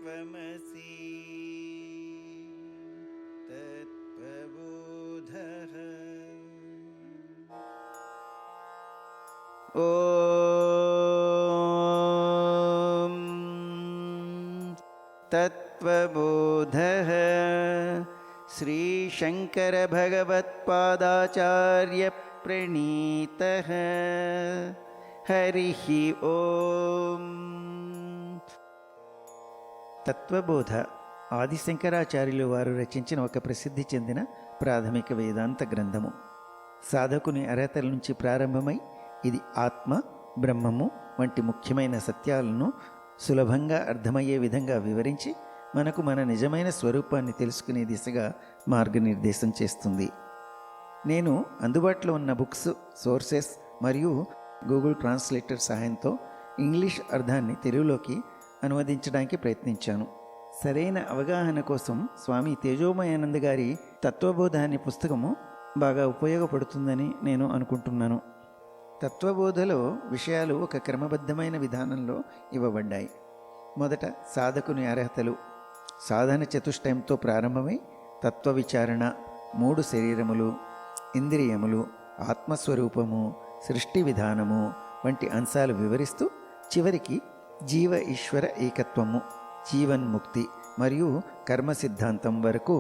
त्वमसि तत्त्वबोधः। ॐ तत्त्वबोधः श्रीशङ्करभगवत्पादाचार्यप्रणीतः। हरिः ఓం. తత్వబోధ ఆదిశంకరాచార్యులు వారు రచించిన ఒక ప్రసిద్ధి చెందిన ప్రాథమిక వేదాంత గ్రంథము. సాధకుని అర్హతల నుంచి ప్రారంభమై ఇది ఆత్మ, బ్రహ్మము వంటి ముఖ్యమైన సత్యాలను సులభంగా అర్థమయ్యే విధంగా వివరించి మనకు మన నిజమైన స్వరూపాన్ని తెలుసుకునే దిశగా మార్గనిర్దేశం చేస్తుంది. నేను అందుబాటులో ఉన్న బుక్స్, సోర్సెస్ మరియు గూగుల్ ట్రాన్స్లేటర్ సహాయంతో ఇంగ్లీష్ అర్థాన్ని తెలుగులోకి అనువదించడానికి ప్రయత్నించాను. సరైన అవగాహన కోసం స్వామి తేజోమయానంద గారి తత్వబోధ అనే పుస్తకము బాగా ఉపయోగపడుతుందని నేను అనుకుంటున్నాను. తత్వబోధలో విషయాలు ఒక క్రమబద్ధమైన విధానంలో ఇవ్వబడ్డాయి. మొదట సాధకుని అర్హతలు, సాధన చతుష్టయంతో ప్రారంభమై తత్వ విచారణ, 3 శరీరములు, ఇంద్రియములు, ఆత్మస్వరూపము, సృష్టి విధానము వంటి అంశాలు వివరిస్తూ చివరికి జీవ ఈశ్వర ఏకత్వము, జీవన్ముక్తి మరియు కర్మ సిద్ధాంతం వరకు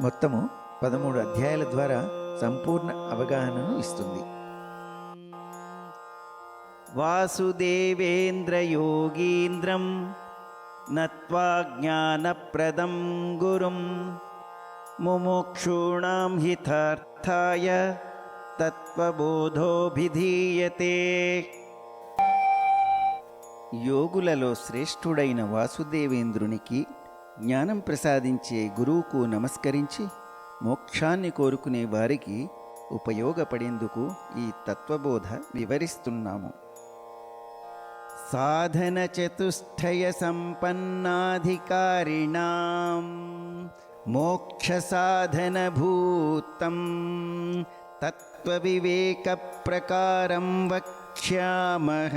మొత్తము 13 అధ్యాయాల ద్వారా సంపూర్ణ అవగాహనను ఇస్తుంది. వాసుదేవేంద్ర యోగీంద్రం నత్వా జ్ఞానప్రదం గురుం ముముక్షూణాం హితార్థాయ తత్వబోధోభిధీయతే. యోగులలో శ్రేష్ఠుడైన వాసుదేవేంద్రునికి జ్ఞానం ప్రసాదించే గురువుకు నమస్కరించి మోక్షాన్ని కోరుకునే వారికి ఉపయోగపడేందుకు ఈ తత్వబోధ వివరిస్తున్నాము. సాధన చతుష్టయ సంపన్నాధికారిణాం మోక్ష సాధన భూతం తత్వవివేక ప్రకారం వక్ష్యామః.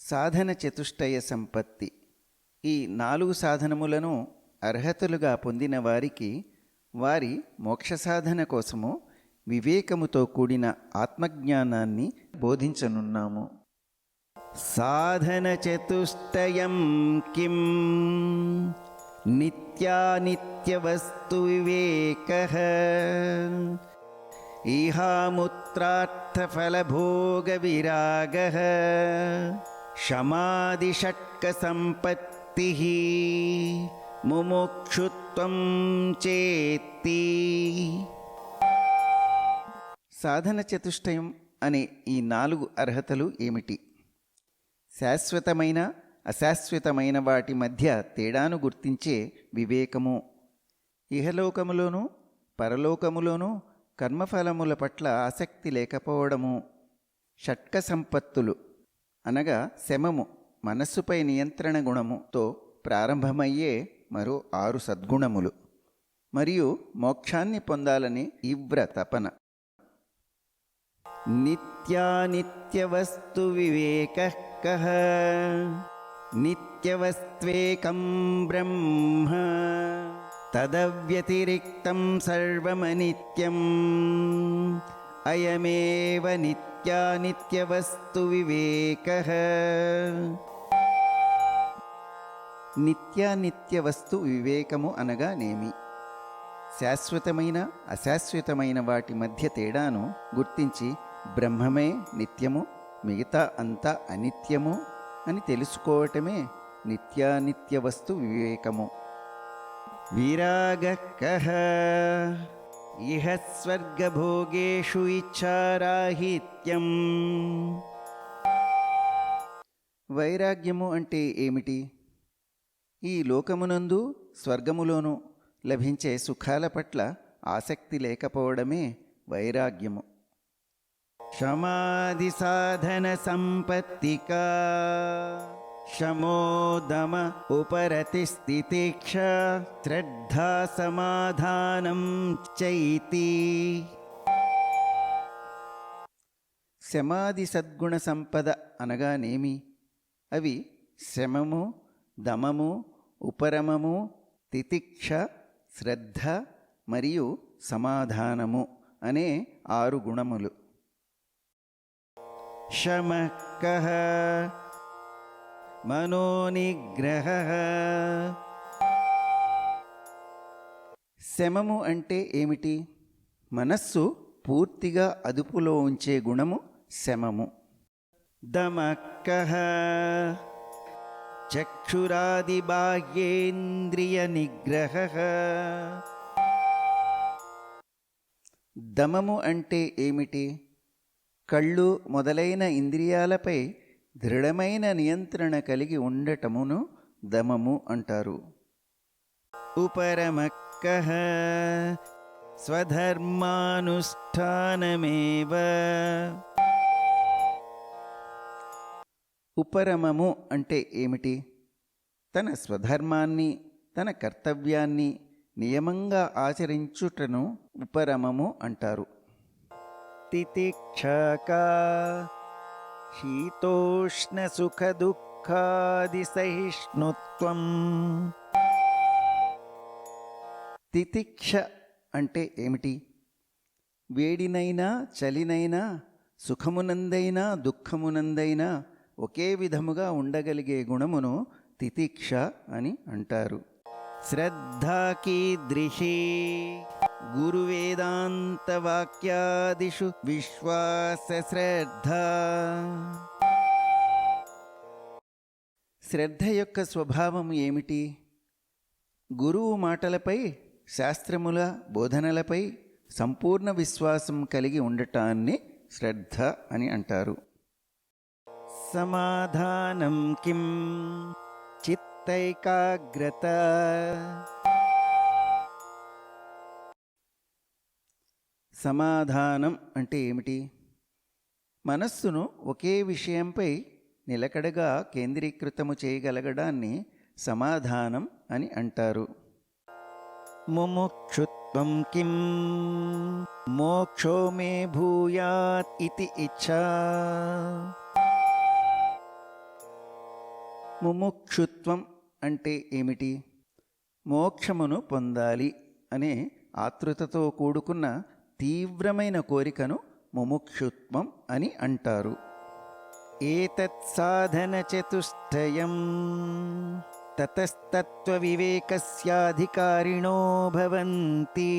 సాధన చతుష్టయ సంపత్తి. ఈ 4 సాధనములను అర్హతలుగా పొందిన వారికి వారి మోక్ష సాధన కోసము వివేకముతో కూడిన ఆత్మజ్ఞానాన్ని బోధించనున్నాము. సాధన చతుష్టయం కిం నిత్యానిత్యవస్తు వివేకః ఈహాముత్రార్థఫలభోగ విరాగః శమాదిషట్క సంపత్తిః ముముక్షుత్వం చేత్తి. సాధన చతుష్టయం అనే ఈ 4 అర్హతలు ఏమిటి? శాశ్వతమైన, అశాశ్వతమైన వాటి మధ్య తేడాను గుర్తించే వివేకము, ఇహలోకములోనూ పరలోకములోనూ కర్మఫలముల పట్ల ఆసక్తి లేకపోవడము, షట్క సంపత్తులు అనగా శమము, మనస్సుపై నియంత్రణ గుణముతో ప్రారంభమయ్యే మరో 6 సద్గుణములు, మరియు మోక్షాన్ని పొందాలని తీవ్ర తపన. నిత్యానిత్యవస్తు వివేకః కః నిత్యవస్త్వేకం బ్రహ్మ తదవ్యతిరిక్తం సర్వమనిత్యం అయమేవ నిత్యానిత్యవస్తు వివేకః. నిత్యానిత్యవస్తు వివేకము అనగానేమి? శాశ్వతమైన, అశాశ్వతమైన వాటి మధ్య తేడాను గుర్తించి బ్రహ్మమే నిత్యము, మిగతా అంతా అనిత్యము అని తెలుసుకోవటమే నిత్యానిత్య వస్తు వివేకము. విరాగః కః ఇహ స్వర్గభోగేషు ఇచ్ఛారాహిత్యం. వైరాగ్యము అంటే ఏమిటి? ఈ లోకమునందు స్వర్గములోనూ లభించే సుఖాల పట్ల ఆసక్తి లేకపోవడమే వైరాగ్యము. శమాది సాధన సంపత్తికా శమోదమ ఉపరతి స్థితిక్ష శ్రద్ధా సమాధానం చైతి. శమాది సద్గుణ సంపద అనగానేమి? అవి శమము, దమము, ఉపరమము, తితిక్ష, శ్రద్ధ మరియు సమాధానము అనే 6 గుణములు. శమః మనోనిగ్రహః. శమము అంటే ఏమిటి? మనస్సు పూర్తిగా అదుపులో ఉంచే గుణము శమము. దమః చక్షురాది బాహ్యేంద్రియ నిగ్రహః. దమము అంటే ఏమిటి? కళ్ళు మొదలైన ఇంద్రియాలపై దృఢమైన నియంత్రణ కలిగి ఉండటమును దమము అంటారు. ఉపరమః స్వధర్మానుష్ఠానమేవ. ఉపరమము అంటే ఏమిటి? తన స్వధర్మాన్ని, తన కర్తవ్యాన్ని నియమంగా ఆచరించుటను ఉపరమము అంటారు. తితిక్షక శీతోష్ణ సుఖ దుఃఖాది సహిష్ణుత్వం. తితిక్ష అంటే ఏమిటి? వేడినైనా చలినైనా, సుఖమునందైనా దుఃఖమునందైనా ఒకే విధముగా ఉండగలిగే గుణమును తితిక్ష అని అంటారు. శ్రద్ధా కీదృశీ గురువేదాంత వాక్యాదిషు విశ్వాస శ్రద్ధ. శ్రద్ధ యొక్క స్వభావం ఏమిటి? గురువు మాటలపై, శాస్త్రముల బోధనలపై సంపూర్ణ విశ్వాసం కలిగి ఉండటాన్ని శ్రద్ధ అని అంటారు. సమాధానం కిం చిత్తైకాగ్రత. సమాధానం అంటే ఏమిటి? మనస్సును ఒకే విషయంపై నిలకడగా కేంద్రీకృతము చేయగలగడాన్ని సమాధానం అని అంటారు. ముముక్షుత్వం కిం మోక్షో మే భూయాత్ ఇతి ఇచ్ఛా. ముముక్షుత్వం అంటే ఏమిటి? మోక్షమును పొందాలి అనే ఆతృతతో కూడుకున్న తీవ్రమైన కోరికను ముముక్షుత్వం అని అంటారు. ఏతత్ సాధన చతుష్టయం తతస్తత్వ వివేకస్యాధికారిణో భవంతి.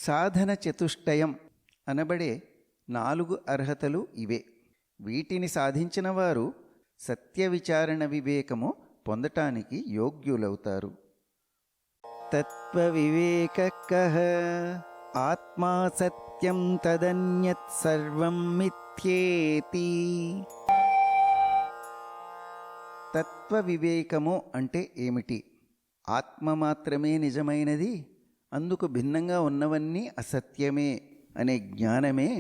సాధన చతుష్టయం అనబడే 4 అర్హతలు ఇవే. వీటిని సాధించిన వారు సత్య విచారణ వివేకము పొందటానికి యోగ్యులవుతారు. తత్వ వివేకః ఆత్మా సత్యం తదన్యత్ సర్వం మిథ్యేతి. తత్వ వివేకము అంటే ఏమిటి? ఆత్మ మాత్రమే నిజమైనది, అందుకు భిన్నంగా ఉన్నవన్నీ అసత్యమే అనే జ్ఞానమే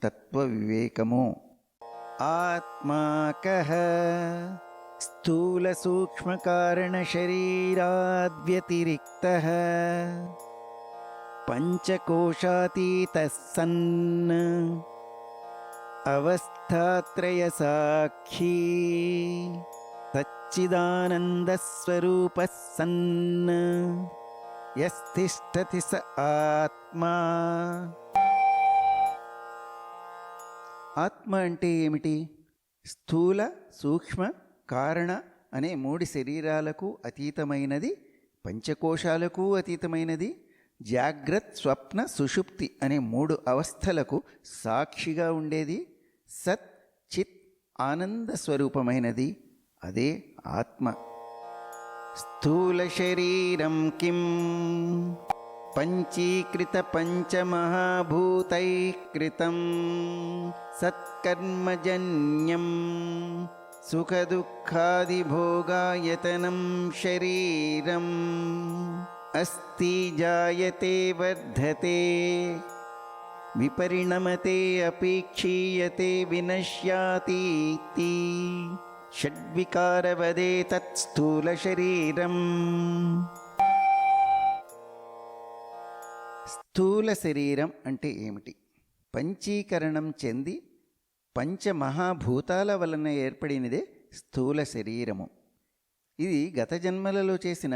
తత్వ వివేకము. ఆత్మాకః స్థూల సూక్ష్మ కారణ శరీరాద్వ్యతిరిక్తః పంచకోశాతీతః సన్ అవస్థాత్రయ సాక్షి సచ్చిదానందస్వరూపః సన్ యస్థిష్ఠతి స ఆత్మా. ఆత్మ అంటే ఏమిటి? స్థూల, సూక్ష్మ, కారణ అనే 3 శరీరాలకు అతీతమైనది, పంచకోశాలకు అతీతమైనది, జాగ్రత్, స్వప్న, సుషుప్తి అనే 3 అవస్థలకు సాక్షిగా ఉండేది, సత్, చిత్, ఆనంద స్వరూపమైనది, అదే ఆత్మ. స్థూల శరీరం కిం పంచీకృత పంచమహాభూతైఃకృతం సత్కర్మజన్యం సుఖదుఃఖాదిభోగాయతనం శరీరం అస్తి జాయతే వర్ధతే విపరిణమతే అపేక్షీయతే వినశ్యాతీతి షడ్వికారవదే తత్ స్థూల శరీరం. స్థూల శరీరం అంటే ఏమిటి? పంచీకరణం చెంది పంచమహాభూతాల వలన ఏర్పడినదే స్థూల శరీరము. ఇది గత జన్మలలో చేసిన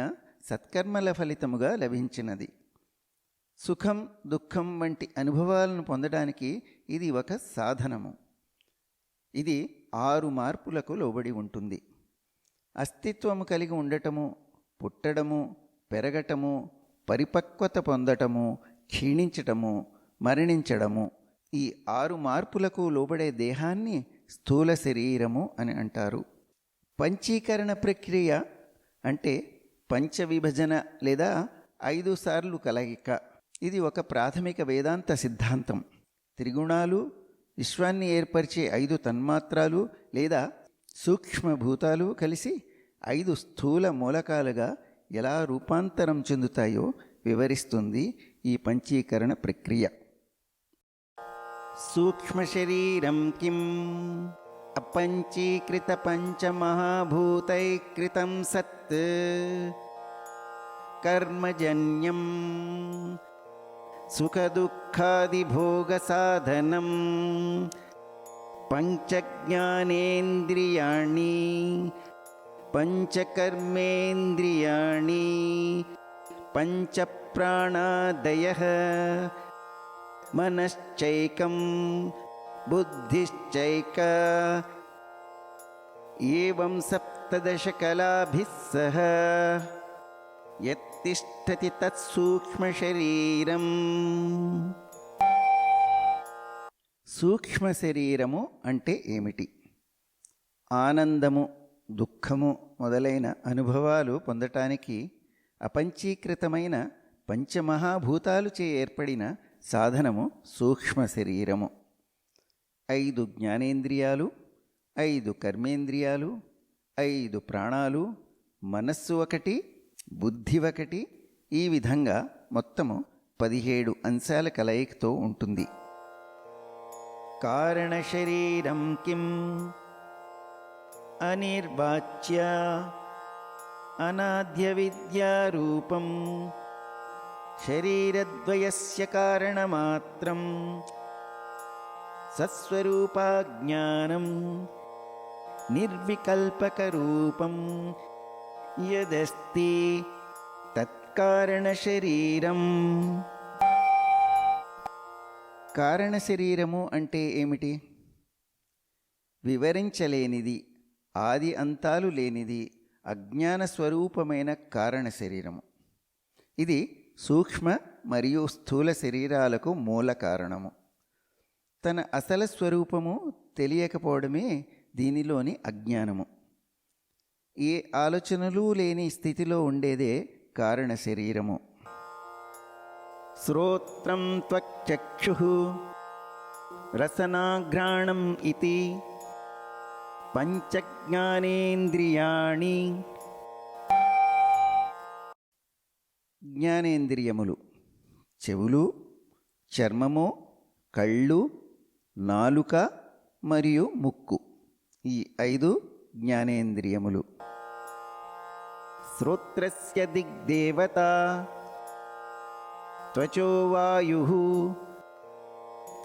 సత్కర్మల ఫలితముగా లభించినది. సుఖం, దుఃఖం వంటి అనుభవాలను పొందడానికి ఇది ఒక సాధనము. ఇది 6 మార్పులకు లోబడి ఉంటుంది. అస్తిత్వము కలిగి ఉండటము, పుట్టడము, పెరగటము, పరిపక్వత పొందటము, క్షీణించటము, మరణించడము. ఈ 6 మార్పులకు లోబడే దేహాన్ని స్థూల శరీరము అని అంటారు. పంచీకరణ ప్రక్రియ అంటే పంచవిభజన లేదా 5 సార్లు కలయిక. ఇది ఒక ప్రాథమిక వేదాంత సిద్ధాంతం. త్రిగుణాలు, విశ్వాన్ని ఏర్పరిచే 5 తన్మాత్రాలు లేదా సూక్ష్మభూతాలు కలిసి 5 స్థూల మూలకాలుగా ఎలా రూపాంతరం చెందుతాయో వివరిస్తుంది ఈ పంచీకరణ ప్రక్రియ. సూక్ష్మ శరీరం కిం అపంచీకృత పంచమహాభూతైకృతం సత్ కర్మజన్యం సుఖదుఃఖాదిభోగసాధనం పంచజ్ఞానేంద్రియాణి పంచకర్మేంద్రియాణి పంచప్రాణాదయః మనశ్చైకం బుద్ధిశ్చైక ఏవం సప్తదశకలాభిः సహ యత్తిష్టతి తత్సూక్ష్మశరీరం. సూక్ష్మ శరీరము అంటే ఏమిటి? ఆనందము, దుఃఖము మొదలైన అనుభవాలు పొందటానికి అపంచీకృతమైన పంచమహాభూతాలుచే ఏర్పడిన సాధనము సూక్ష్మ శరీరము. 5 జ్ఞానేంద్రియాలు, 5 కర్మేంద్రియాలు, 5 ప్రాణాలు, మనస్సు 1, బుద్ధి 1, ఈ విధంగా మొత్తము 17 అంశాల కలయికతో ఉంటుంది. కారణ శరీరం కిం అనిర్వాచ్య అనాద్య విద్యారూపం శరీరద్వయస్య కారణమాత్రం సస్వరూపాజ్ఞానం నిర్వికల్పకరూపం యదస్తి తత్కారణశరీరం. కారణశరీరము అంటే ఏమిటి? వివరించలేనిది, ఆది అంతాలు లేనిది, అజ్ఞాన స్వరూపమైన కారణ శరీరము. ఇది సూక్ష్మ మరియు స్థూల శరీరాలకు మూల కారణము. తన అసలు స్వరూపము తెలియకపోవడమే దీనిలోని అజ్ఞానము. ఏ ఆలోచనలు లేని స్థితిలో ఉండేదే కారణ శరీరము. శ్రోత్రం త్వక్చక్షుః రసనాఘ్రాణం ఇతి పంచజ్ఞానేంద్రియాణి. జ్ఞానేంద్రియములు చెవులు, చర్మము, కళ్ళు, నాలుక మరియు ముక్కు. ఈ 5 జ్ఞానేంద్రియములు. శ్రోత్రస్య దిగ్దేవత త్వచో వాయుః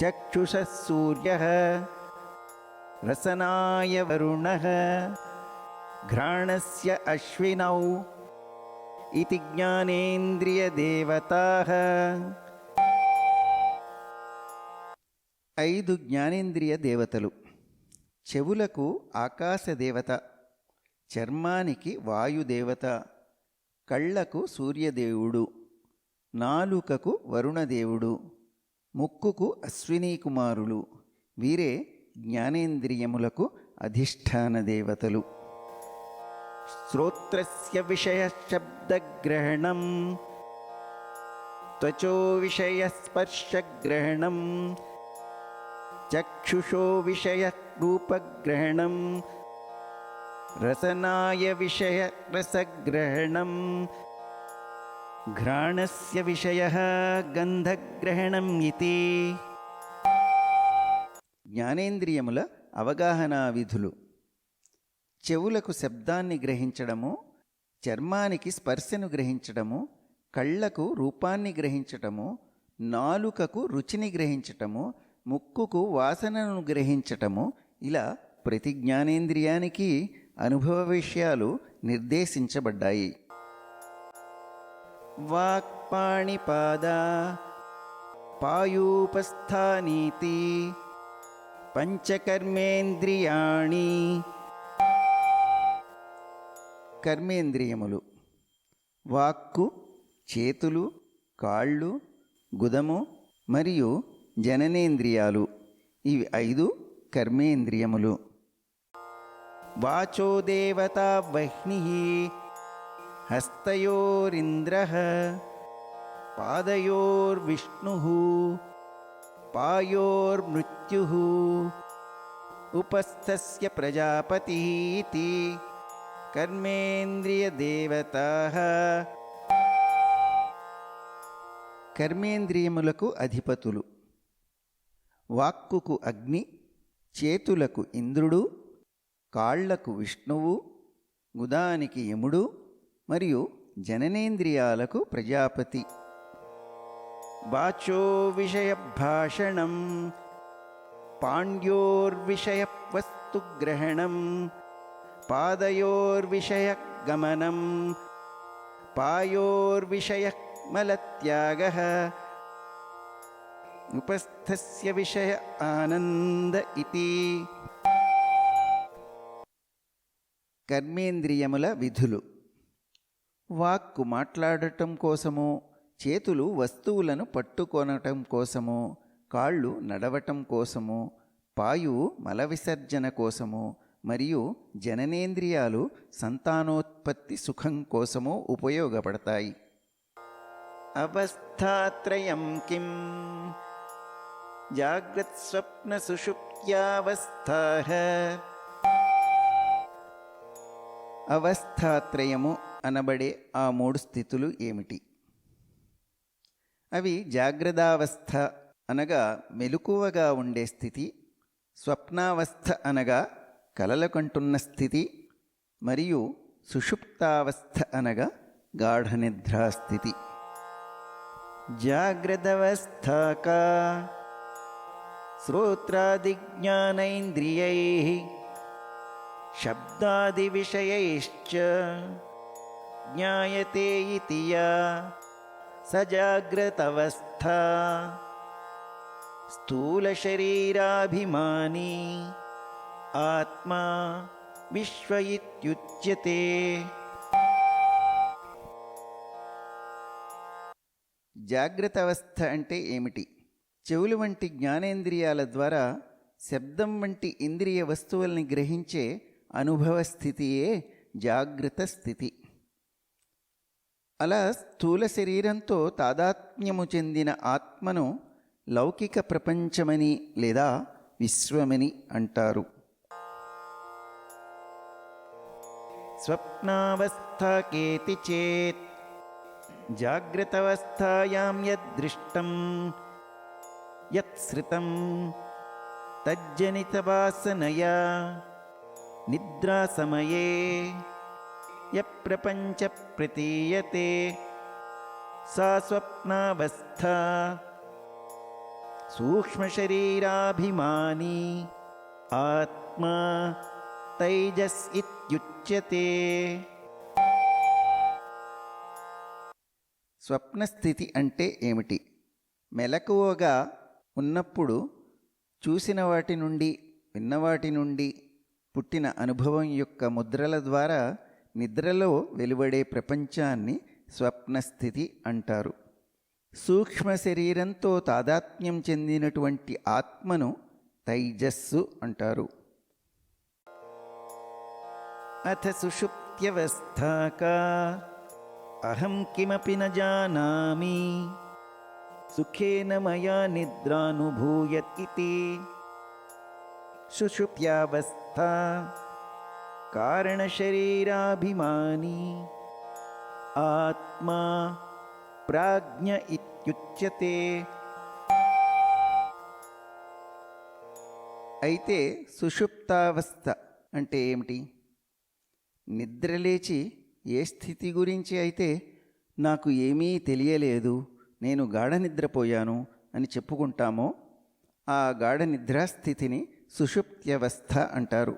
చక్షుషः సూర్యः రసనాయ వరుణః ఘ్రాణస్య అశ్వినౌ ఇతి జ్ఞానేంద్రియదేవతాః. 5 జ్ఞానేంద్రియ దేవతలు. చెవులకు ఆకాశదేవత, చర్మానికి వాయుదేవత, కళ్ళకు సూర్యదేవుడు, నాలుకకు వరుణదేవుడు, ముక్కుకు అశ్వినీ కుమారులు. వీరే జ్ఞానేంద్రియములకు అధిష్టాన దేవతలు. శ్రోత్రస్య విషయ శబ్దగ్రహణం త్వచో విషయ స్పర్శగ్రహణం చక్షుషో విషయ రూపగ్రహణం రసనాయ విషయ రసగ్రహణం ఘ్రాణస్య విషయః గంధగ్రహణం ఇతి. జ్ఞానేంద్రియముల అవగాహనా విధులు. చెవులకు శబ్దాన్ని గ్రహించడము, చర్మానికి స్పర్శను గ్రహించడము, కళ్ళకు రూపాన్ని గ్రహించటము, నాలుకకు రుచిని గ్రహించటము, ముక్కుకు వాసనను గ్రహించటము, ఇలా ప్రతి జ్ఞానేంద్రియానికి అనుభవ విషయాలు నిర్దేశించబడ్డాయి. వాక్పాణిపాద పాయూపస్థానీతి పంచకర్మేంద్రియాణి. కర్మేంద్రియములు వాక్కు, చేతులు, కాళ్ళు, గుదము మరియు జననేంద్రియాలు, ఇవి 5 కర్మేంద్రియములు. వాచో దేవతా వహ్నిః హస్తయోరింద్రః పాదయోర్విష్ణుః పాయోర్మృత్యుః ఉపస్థస్య ప్రజాపతిః ఇతి కర్మేంద్రియదేవతాః. కర్మేంద్రియములకు అధిపతులు వాక్కుకు అగ్ని, చేతులకు ఇంద్రుడు, కాళ్లకు విష్ణువు, గుదానికి యముడు మరియు జననేంద్రియాలకు ప్రజాపతి. వాచో విషయ భాషణం పాండ్యోర్విషయ వస్తుగ్రహణం పాదయోర్విషయ గమనం పాయోర్విషయ మలత్యాగః ఉపస్థస్య విషయ ఆనంద ఇతి. కర్మేంద్రియముల విధులు. వాక్కు మాట్లాడటం కోసము, చేతులు వస్తువులను పట్టుకొనటం కోసము, కాళ్ళు నడవటం కోసము, పాయువు మల విసర్జన కోసము మరియు జననేంద్రియాలు సంతానోత్పత్తి సుఖం కోసము ఉపయోగపడతాయి. అవస్థాత్రయం కిం జాగ్రత్ స్వప్న సుషుప్త్యావస్థాః. అవస్థాత్రయము అనబడే ఆ 3 స్థితులు ఏమిటి? అవి జాగ్రత్తావస్థ అనగా మెలకువగా ఉండే స్థితి, స్వప్నావస్థ అనగా కలలకంటున్న స్థితి మరియు సుషుప్తావస్థ అనగా గాఢనిద్రాస్థితి. జాగ్రత్తవస్థాకా శ్రోత్రాదిజ్ఞానైంద్రియైః శబ్దాదివిషయైశ్చ జ్ఞాయతే ఇతి యా సజాగ్రత్తవస్థా స్థూలశరీరాభిమానీ ఆత్మా విశ్వ ఇత్యుచ్యతే. జాగ్రత్త అవస్థ అంటే ఏమిటి? చెవులు వంటి జ్ఞానేంద్రియాల ద్వారా శబ్దం వంటి ఇంద్రియ వస్తువుల్ని గ్రహించే అనుభవ స్థితియే జాగ్రత్త స్థితి. అలా స్థూల శరీరంతో తాదాత్మ్యము చెందిన ఆత్మను లౌకిక ప్రపంచమని లేదా విశ్వమని అంటారు. స్వప్నావస్థాకేతి చేత్ జాగ్రత్తవస్థాయాం యద్దృష్టం యత్శ్రుతం తజ్జనితవాసనయా నిద్రాసమయే యప్రపంచ ప్రతీయతే సా స్వప్నావస్థా సూక్ష్మశరీరాభిమానీ ఆత్మా తైజస్ ఇత్యుచ్యతే. స్వప్నస్థితి అంటే ఏమిటి? మెలకువగా ఉన్నప్పుడు చూసిన వాటి నుండి, విన్నవాటి నుండి పుట్టిన అనుభవం యొక్క ముద్రల ద్వారా నిద్రలో వెలువడే ప్రపంచాన్ని స్వప్నస్థితి అంటారు. సూక్ష్మ శరీరంతో తాదాత్మ్యం చెందినటువంటి ఆత్మను తైజస్సు అంటారు. అథ సుషుప్త్యవస్థాకా అహం కిమపి న జానామి సుఖేన మయా నిద్రానుభూయత్ ఇతి. సుషుప్త్యావస్థా కారణశరీరాభిమానీ ఆత్మా ప్రాజ్ఞ ఇత్యుచ్యతే. అయితే సుషుప్తావస్థ అంటే ఏమిటి? నిద్రలేచి ఏ స్థితి గురించి అయితే నాకు ఏమీ తెలియలేదు, నేను గాఢ నిద్రపోయాను అని చెప్పుకుంటామో ఆ గాఢ నిద్రాస్థితిని సుషుప్త్యవస్థ అంటారు.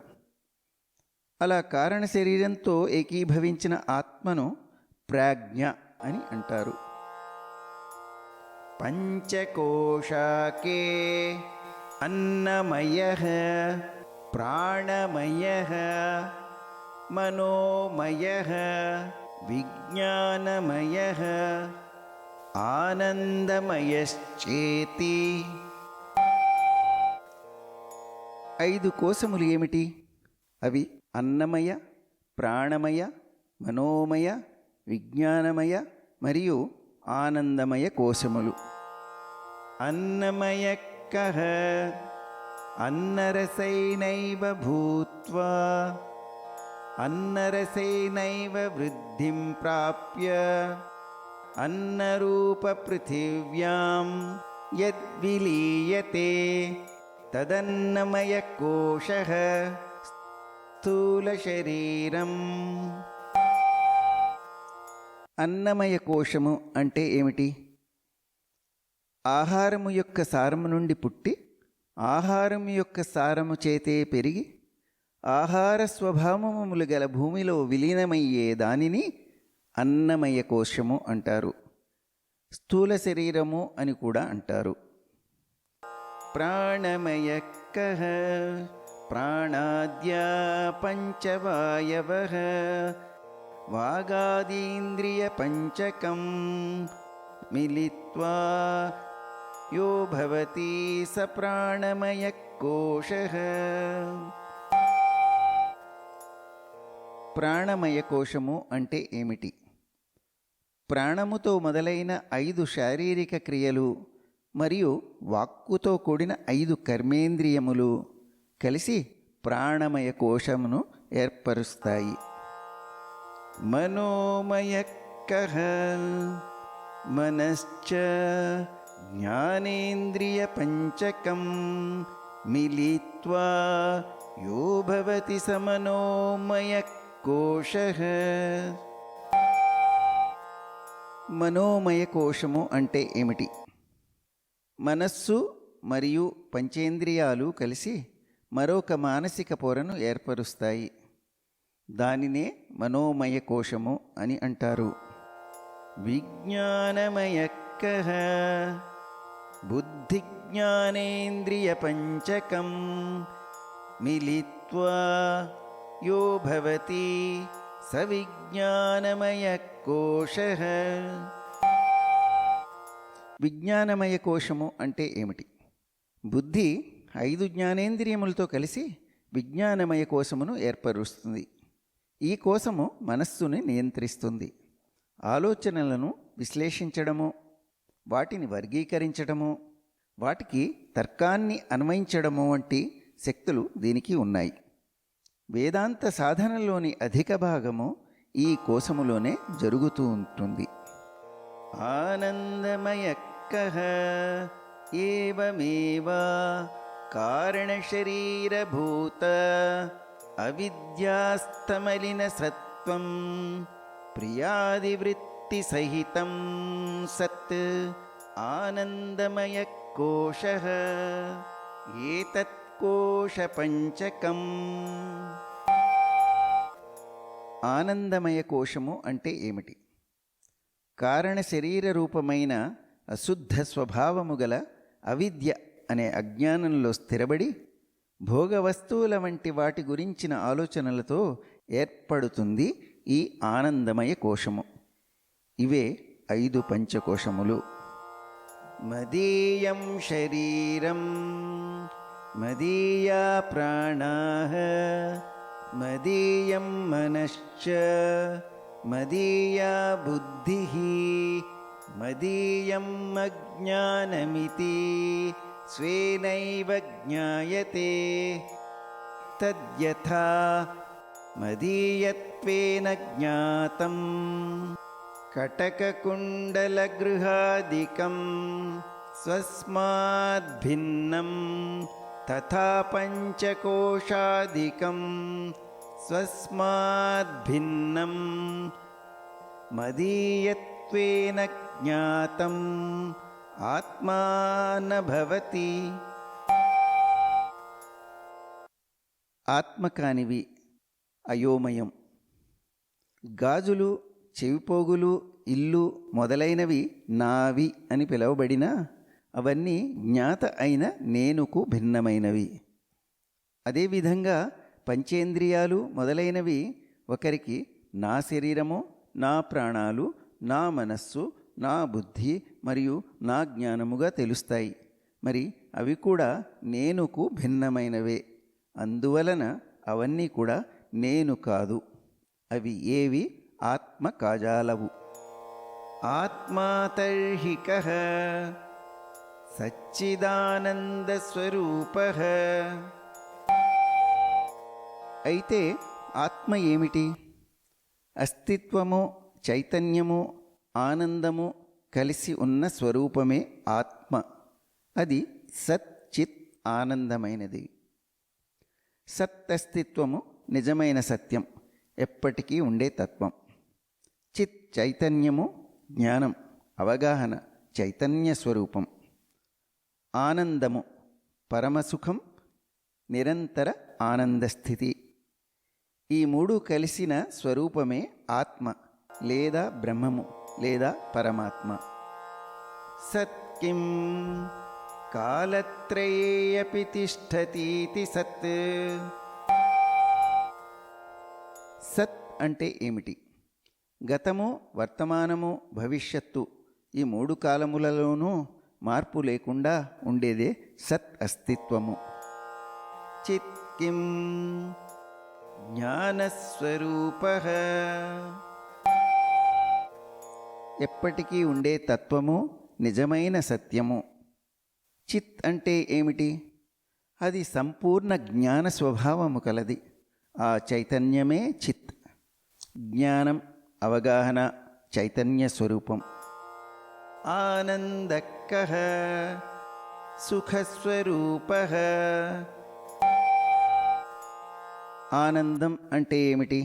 అలా కారణ శరీరంతో ఏకీభవించిన ఆత్మను ప్రాజ్ఞ అని అంటారు. పంచకోశాకే అన్నమయః ప్రాణమయః మనోమయః విజ్ఞానమయః ఆనందమయశ్చేతి. 5 కోశములు ఏమిటి? అవి అన్నమయ, ప్రాణమయ, మనోమయ, విజ్ఞానమయ మరియు ఆనందమయ కోశములు. అన్నమయ కః అన్నరసైనైవ భూత్వా అన్నరసైనైవ వృద్ధిం ప్రాప్య అన్నరూప పృథివ్యాం యద్విలీయతే తదన్నమయ కోశః స్థూల శరీరం. అన్నమయ కోశము అంటే ఏమిటి? ఆహారము యొక్క సారము నుండి పుట్టి ఆహారము యొక్క సారము చేతే పెరిగి ఆహార స్వభావములు గల భూమిలో విలీనమయ్యే దానిని అన్నమయ కోశము అంటారు. స్థూల శరీరము అని కూడా అంటారు. ప్రాణమయ కః ప్రాణాద్యా పంచవాయవః వాగాదీంద్రియ పంచకం మిలిత్వా యో భవతి స ప్రాణమయ కోశః. ప్రాణమయ కోశము అంటే ఏమిటి? ప్రాణముతో మొదలైన 5 శారీరక క్రియలు మరియు వాక్కుతో కూడిన 5 కర్మేంద్రియములు కలిసి ప్రాణమయ కోశమును ఏర్పరుస్తాయి. మనోమయ కః మనశ్చ జ్ఞానేంద్రియ పంచకం మిలిత్వా యో భవతి స మనోమయ కోశః. మనోమయ కోశము అంటే ఏమిటి? మనస్సు మరియు పంచేంద్రియాలు కలిసి మరొక మానసిక పొరను ఏర్పరుస్తాయి. దానినే మనోమయ కోశము అని అంటారు. విజ్ఞానమయ కః బుద్ధి జ్ఞానేంద్రియ పంచకం మిలిత్వా యో భవతి స విజ్ఞానమయ కోశః. విజ్ఞానమయ కోశము అంటే ఏమిటి? బుద్ధి 5 జ్ఞానేంద్రియములతో కలిసి విజ్ఞానమయ కోశమును ఏర్పరుస్తుంది. ఈ కోశము మనస్సుని నియంత్రిస్తుంది. ఆలోచనలను విశ్లేషించడము, వాటిని వర్గీకరించడము, వాటికి తర్కాన్ని అన్వయించడము వంటి శక్తులు దీనికి ఉన్నాయి. వేదాంత సాధనలోని అధిక భాగము ఈ కోశములోనే జరుగుతూ ఉంటుంది. ఆనందమయ కః ఏవమేవ కారణశరీరభూత అవిద్యాస్తమలిన సత్వం ప్రియాదివృత్తి సహితం సత్ ఆనందమయ కోశః ఏతత్ కోశ పంచకం. ఆనందమయ కోశము అంటే ఏమిటి? కారణ శరీర రూపమైన అశుద్ధ స్వభావము గల అవిద్య అనే అజ్ఞానంలో స్థిరబడి భోగ వస్తువుల వంటి వాటి గురించిన ఆలోచనలతో ఏర్పడుతుంది ఈ ఆనందమయ కోశము. ఇవే 5 పంచకోశములు. మదీయం శరీరం మదీయా ప్రాణాః మదీయం మనశ్చ మదీయా బుద్ధిః మదీయం అజ్ఞానమితి స్వేనైవ జ్ఞాయతే తద్యథా మదీయత్వేన జ్ఞాతం కటకకుండలగృహాదికం స్వస్మాద్భిన్నం తథా పంచకోశాదికం స్వస్మాద్భిన్నం మదీయత్వేన జ్ఞాతం ఆత్మా న భవతి. ఆత్మ కానివి అయోమయం. గాజులు, చెవిపోగులు, ఇల్లు మొదలైనవి నావి అని పిలువబడినా అవన్నీ జ్ఞాత అయిన నేనుకు భిన్నమైనవి. అదేవిధంగా పంచేంద్రియాలు మొదలైనవి ఒకరికి నా శరీరము, నా ప్రాణాలు, నా మనస్సు, నా బుద్ధి మరియు నా జ్ఞానముగా తెలుస్తాయి. మరి అవి కూడా నేనుకు భిన్నమైనవే. అందువలన అవన్నీ కూడా నేను కాదు. అవి ఏవి ఆత్మ కాజాలవు. ఆత్మాతర్హి కః సచ్చిదానందస్వరూపః. అయితే ఆత్మ ఏమిటి? అస్తిత్వము, చైతన్యము, ఆనందము కలిసి ఉన్న స్వరూపమే ఆత్మ. అది సత్ చిత్ ఆనందమైనది. సత్ అస్తిత్వము నిజమైన సత్యం, ఎప్పటికీ ఉండే తత్వం. చిత్ చైతన్యము, జ్ఞానం, అవగాహన, చైతన్య స్వరూపం. ఆనందము పరమసుఖం, నిరంతర ఆనందస్థితి. ఈ మూడు కలిసిన స్వరూపమే ఆత్మ లేదా బ్రహ్మము లేదా పరమాత్మ. సత్కిం కాలత్రయేపి తిష్టతీతి సత్. సత్ అంటే ఏమిటి? గతము, వర్తమానము, భవిష్యత్తు ఈ మూడు కాలములలోనూ మార్పు లేకుండా ఉండేదే సత్ అస్తిత్వము. చిత్ కిం జ్ఞానస్వరూపః. ఎప్పటికీ ఉండే తత్వము, నిజమైన సత్యము. చిత్ అంటే ఏమిటి? అది సంపూర్ణ జ్ఞాన స్వభావము కలది. ఆ చైతన్యమే చిత్. జ్ఞానం, అవగాహన, చైతన్య స్వరూపం. ఆనందః సుఖస్వరూపః. ఆనందం అంటే ఏమిటి?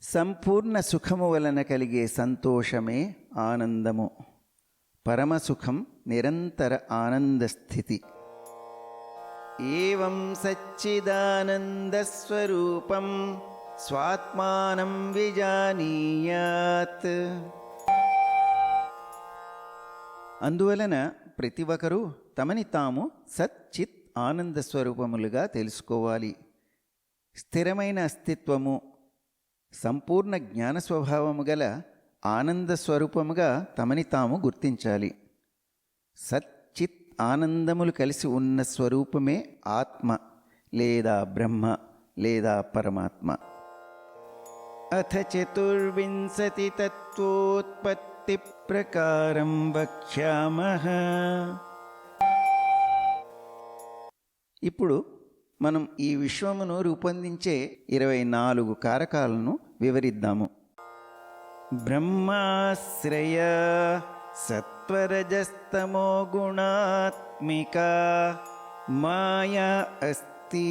సంపూర్ణ సుఖము వలన కలిగే సంతోషమే ఆనందము. పరమసుఖం నిరంతర ఆనందస్థితి. ఏవం సచ్చిదానందస్వరూపం స్వాత్మానం విజానీయాత్. అందువలన ప్రతి ఒక్కరూ తమని తాము సచ్చిత్ ఆనంద స్వరూపములుగా తెలుసుకోవాలి. స్థిరమైన అస్తిత్వము, సంపూర్ణ జ్ఞాన స్వభావము గల ఆనంద స్వరూపముగా తమని తాము గుర్తించాలి. సచ్చిత్ ఆనందములు కలిసి ఉన్న స్వరూపమే ఆత్మ లేదా బ్రహ్మ లేదా పరమాత్మ. అథ చతుర్వింశతి తత్వోత్పత్తి ప్రకారం వక్ష్యామః. ఇప్పుడు మనం ఈ విశ్వమును రూపొందించే 24 కారకాలను వివరిద్దాము. బ్రహ్మాశ్రయ సత్వరజస్తమో గుణాత్మిక మాయా అస్తి.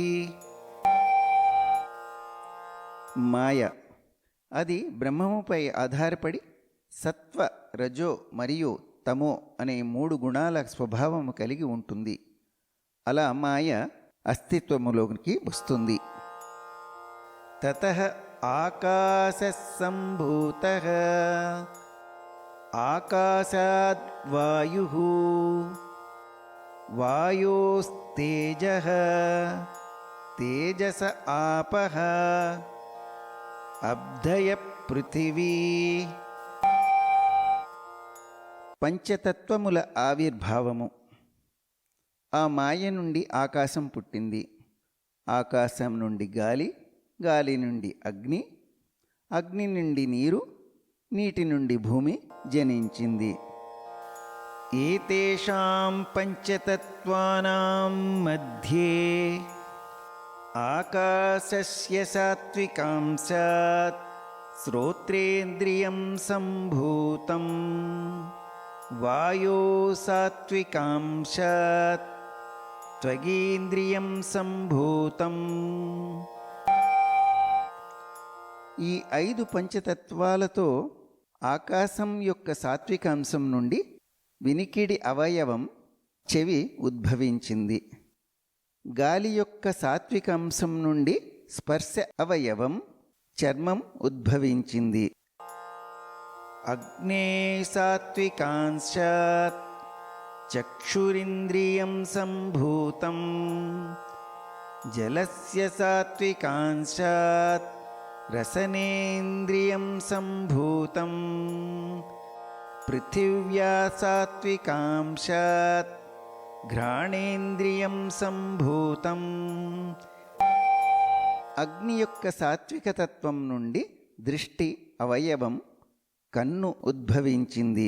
మాయ అది బ్రహ్మముపై ఆధారపడి సత్వ, రజో మరియు తమో అనే 3 గుణాల స్వభావము కలిగి ఉంటుంది. అలా మాయ అస్తిత్వములోకి వస్తుంది. తతః ఆకాశః సంభూతః. ఆకాశాద్ వాయుః. వాయోస్తేజః. తేజస ఆపః. అబ్ధయ పృథివీ. పంచతత్వముల ఆవిర్భావము. ఆ మాయ నుండి ఆకాశం పుట్టింది. ఆకాశం నుండి గాలి, గాలి నుండి అగ్ని, అగ్ని నుండి నీరు, నీటి నుండి భూమి జనించింది. ఏతేషాం పంచతత్వానాం మధ్యే ఆకాశస్య సాత్వికాంశాత్ శ్రోత్రేంద్రియం సంభూతం. వాయో సాత్వికాంశాత్ త్వగీంద్రియం సంభూతం. ఈ 5 పంచతత్వాలతో ఆకాశం యొక్క సాత్వికాంశం నుండి వినికిడి అవయవం చెవి ఉద్భవించింది. గాలి యొక్క సాత్విక అంశం నుండి స్పర్శ అవయవం చర్మం ఉద్భవించింది. అగ్నే సాత్వికాంశాత్ చక్షురింద్రియం సంభూతం, జలస్య సాత్వికాంశాత్ రసనేంద్రియం సంభూతం, పృథివ్యా సాత్వికాంశాత్ ఘ్రాణేంద్రియం సంభూతం. అగ్ని యొక్క సాత్విక తత్వం నుండి దృష్టి అవయవం కన్ను ఉద్భవించింది.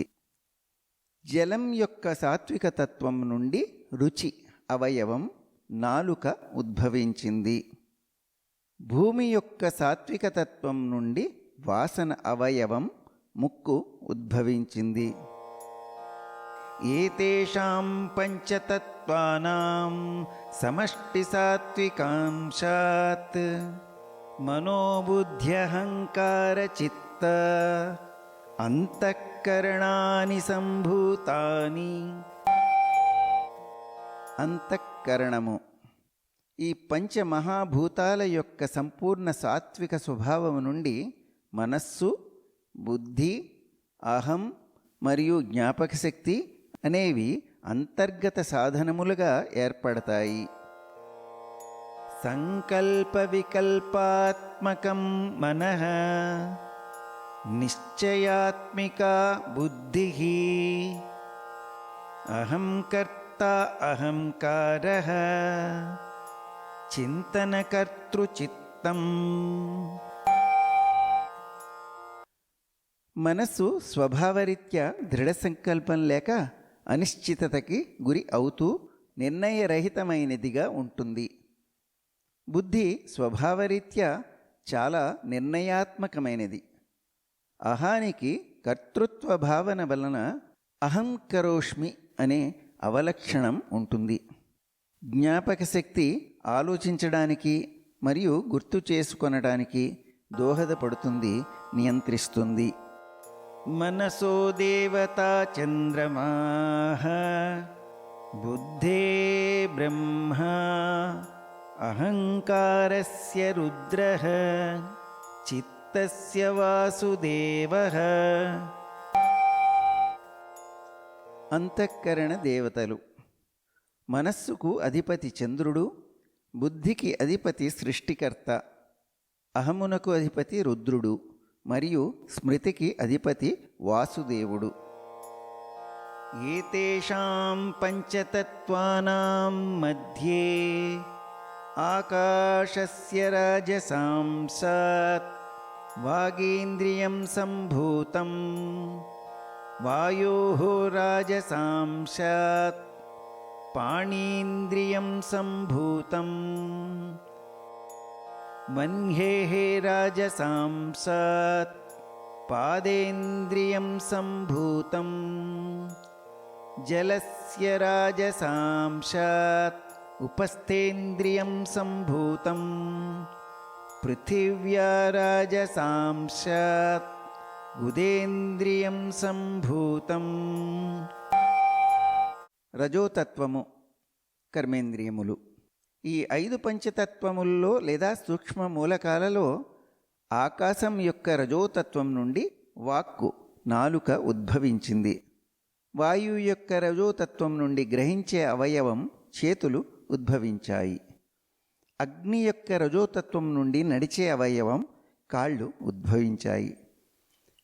జలం యొక్క సాత్విక తత్వం నుండి రుచి అవయవం నాలుక ఉద్భవించింది. భూమి యొక్క సాత్విక తత్వం నుండి వాసన అవయవం ముక్కు ఉద్భవించింది. ఏతేషాం పంచతత్వానాం సమష్టి సాత్వికాంశాత్ మనోబుద్ధ్యహంకార చిత్త అంతఃకరణాని సంభూతాని. అంతఃకరణము ఈ పంచమహాభూతాల యొక్క సంపూర్ణ సాత్విక స్వభావం నుండి మనస్సు, బుద్ధి, అహం మరియు జ్ఞాపక శక్తి అనేవి అంతర్గత సాధనములుగా ఏర్పడతాయి. సంకల్ప వికల్పాత్మకం మనః నిశ్చయాత్మిక బుద్ధి అహం కర్త అహంకారః చింతనకర్తృచిత్తం. మనస్సు స్వభావరీత్యా దృఢ సంకల్పం లేక అనిశ్చితతకి గురి అవుతూ నిర్ణయరహితమైనదిగా ఉంటుంది. బుద్ధి స్వభావరీత్యా చాలా నిర్ణయాత్మకమైనది. అహానికి కర్తృత్వ భావన వలన అహం కరోష్మి అనే అవలక్షణం ఉంటుంది. జ్ఞాపక శక్తి ఆలోచించడానికి మరియు గుర్తు చేసుకొనడానికి దోహదపడుతుంది, నియంత్రిస్తుంది. మనసో దేవతా చంద్రమాః బుద్ధే బ్రహ్మ అహంకారస్య రుద్రః చిత్తస్య వాసుదేవః. అంతఃకరణ దేవతలు. మనస్సుకు అధిపతి చంద్రుడు, బుద్ధికి అధిపతి సృష్టికర్త, అహమునకు అధిపతి రుద్రుడు మరియు స్మృతికి అధిపతి వాసుదేవుడు. ఏతేషాం పంచతత్వానాం మధ్యే ఆకాశస్య రాజసాంసాత్ వాగేంద్రియం సంభూతం, వాయోః రాజసాంసాత్ పాణీంద్రియం సంభూతం, మన్యేః రాజసాంసాత్ పాదేంద్రియం సంభూతం, జలస్య రాజసాంసాత్ ఉపస్థేంద్రియం సంభూతం, పృథివ్యా రాజసాంసాత్ ఉదేంద్రియం సంభూతం. రజోతత్వము కర్మేంద్రియములు. ఈ 5 పంచతత్వముల్లో లేదా సూక్ష్మ మూలకాలలో ఆకాశం యొక్క రజోతత్వం నుండి వాక్కు నాలుక ఉద్భవించింది. వాయువు యొక్క రజోతత్వం నుండి గ్రహించే అవయవం చేతులు ఉద్భవించాయి. అగ్ని యొక్క రజోతత్వం నుండి నడిచే అవయవం కాళ్ళు ఉద్భవించాయి.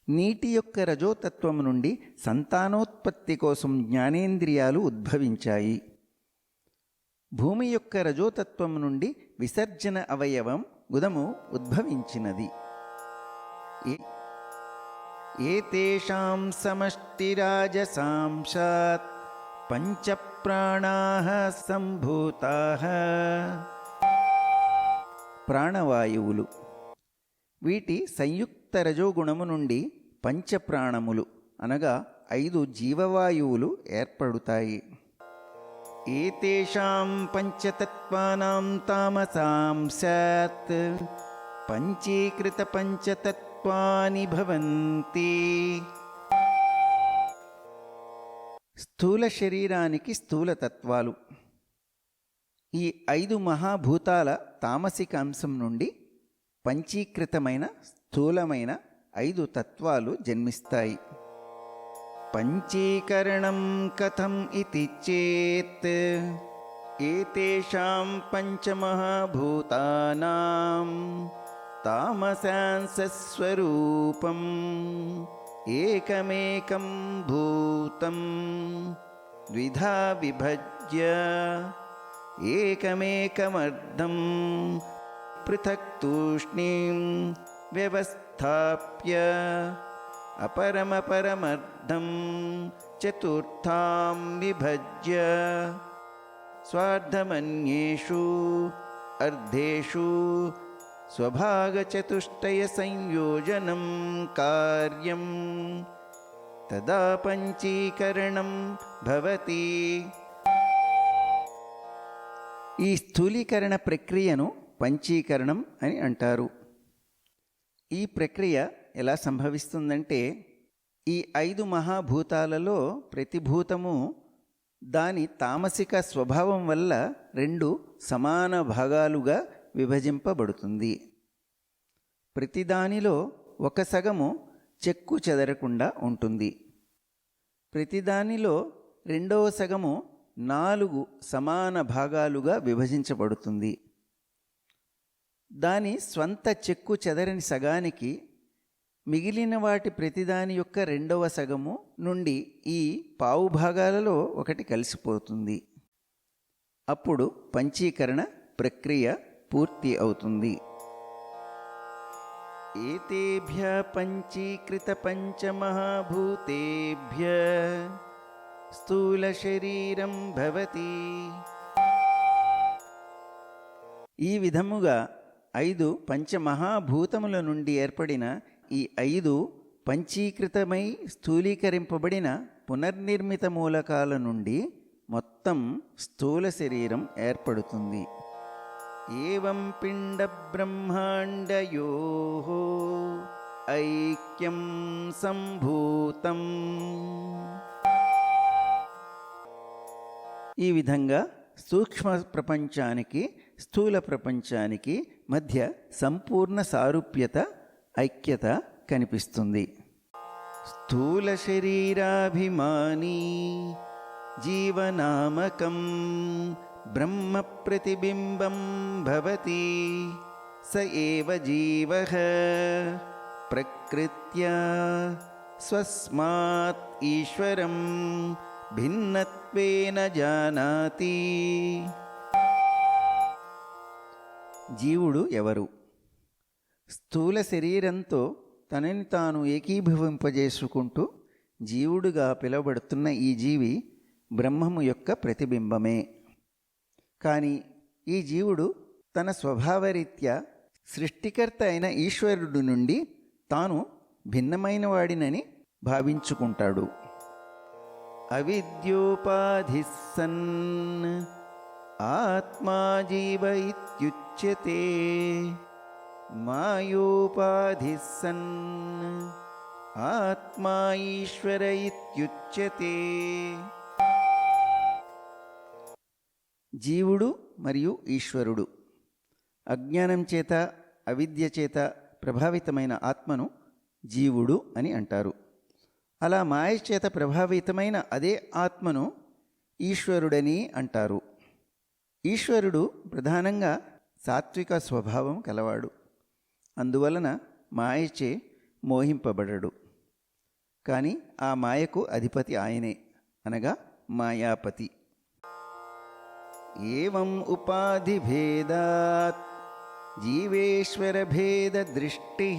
నీటి యొక్క రజోతత్వం నుండి సంతానోత్పత్తి కోసం జ్ఞానేంద్రియాలు ఉద్భవించాయి. భూమి యొక్క రజోతత్వం నుండి విసర్జన అవయవం గుదము ఉద్భవించినది. ఏతేషాం సమష్టిరాజసాంశాత్ పంచప్రాణాః సంభూతాః. ప్రాణవాయువులు. వీటి సంయుక్త రజోగుణము నుండి పంచప్రాణములు అనగా 5 జీవవాయువులు ఏర్పడుతాయి. ఏతేషాం పంచతత్వానాం తామసాంశాత్ పంచీకృత పంచతత్వాని భవంతి. స్థూల శరీరానికి స్థూల తత్వాలు. ఈ 5 మహాభూతాల తామసిక అంశం నుండి పంచీకృతమైన స్థూలమైన 5 తత్వాలు జన్మిస్తాయి. పంచీకరణం కథం ఇతి చేత్ ఏతేషాం పంచమహాభూతానాం తామసాంసస్వరూపం ఏకమేకం భూతం ద్విధా విభజ్య ఏకమేకమర్ధం పృథక్ తూష్ణీం వ్యవస్థాప్య అపరమపరమర్ధం చతుర్థాం విభజ్య స్వార్థమన్యేషు అర్ధేషు స్వభాగచతుష్టయ సంయోజనం కార్యం తదా పంచీకరణం భవతి. ఈ స్థూలీకరణ ప్రక్రియను పంచీకరణం అని అంటారు. ఈ ప్రక్రియ ఎలా సంభవిస్తుందంటే, ఈ 5 మహాభూతాలలో ప్రతి భూతము దాని తామసిక స్వభావం వల్ల 2 సమాన భాగాలుగా విభజింపబడుతుంది. ప్రతిదానిలో ఒక సగము చెక్కు చెదరకుండా ఉంటుంది. ప్రతిదానిలో రెండవ సగము 4 సమాన భాగాలుగా విభజించబడుతుంది. దాని స్వంత చెక్కు చెదరని సగానికి మిగిలిన వాటి ప్రతిదాని యొక్క రెండవ సగము నుండి ఈ పావు భాగాలలో ఒకటి కలిసిపోతుంది. అప్పుడు పంచీకరణ ప్రక్రియ పూర్తి అవుతుంది. ఏతేభ్య పంచీకృత పంచమహాభూతేభ్య స్థూల శరీరం భవతి. ఈ విధముగా 5 పంచమహాభూతముల నుండి ఏర్పడిన ఈ 5 పంచీకృతమై స్థూలీకరింపబడిన పునర్నిర్మిత మూలకాల నుండి మొత్తం స్థూల శరీరం ఏర్పడుతుంది. ఏవం పిండ బ్రహ్మాండయోః ఐక్యం సంభూతం. ఈ విధంగా సూక్ష్మ ప్రపంచానికి స్థూల ప్రపంచానికి మధ్య సంపూర్ణ సారూప్యత, ఐక్యత కనిపిస్తుంది. స్థూల శరీరాభిమానీ జీవనామకం బ్రహ్మ ప్రతిబింబం భవతి స ఏవ జీవః ప్రకృత్యా స్వస్మాత్ ఈశ్వరం భిన్నత్వేన జానాతి. జీవుడు ఎవరు? స్థూల శరీరంతో తనని తాను ఏకీభవింపజేసుకుంటూ జీవుడుగా పిలువబడుతున్న ఈ జీవి బ్రహ్మము యొక్క ప్రతిబింబమే. కానీ ఈ జీవుడు తన స్వభావరీత్యా సృష్టికర్త అయిన ఈశ్వరుడి నుండి తాను భిన్నమైన వాడినని భావించుకుంటాడు. అవిద్యోపాధిః సన్ ఆత్మా జీవ ఇత్యుచ్యతే మాయోపాధిః సన్ ఆత్మా ఈశ్వర ఇత్యుచ్యతే. జీవుడు మరియు ఈశ్వరుడు అజ్ఞానం చేత అవిద్య చేత ప్రభావితమైన ఆత్మను జీవుడు అని అంటారు. అలా మాయ చేత ప్రభావితమైన అదే ఆత్మను ఈశ్వరుడని అంటారు. ఈశ్వరుడు ప్రధానంగా సాత్విక స్వభావం కలవాడు. అందువలన మాయచే మోహింపబడడు. కానీ ఆ మాయకు అధిపతి ఆయనే, అనగా మాయాపతి. ఏవం ఉపాధిభేదాత్ జీవేశ్వర భేద దృష్టి